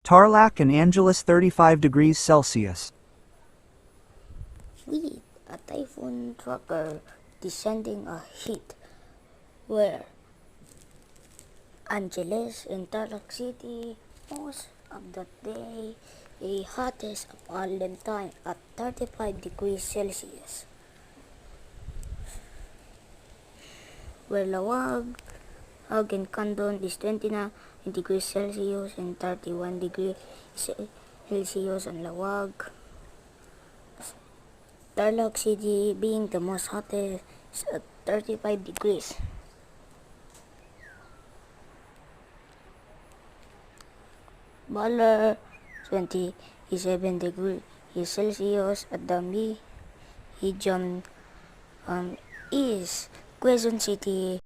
Tarlac and Angeles 35 degrees Celsius. With a typhoon tracker descending a heat where Angeles and Tarlac City most of the day a hottest of all them time at 35 degrees Celsius. Where Lawag and Candon is 29 degrees Celsius and 31 degrees Celsius on Lawag. Tarlac City being the most hottest at 35 degrees. Baler 27 degrees Celsius at the medium is Quezon City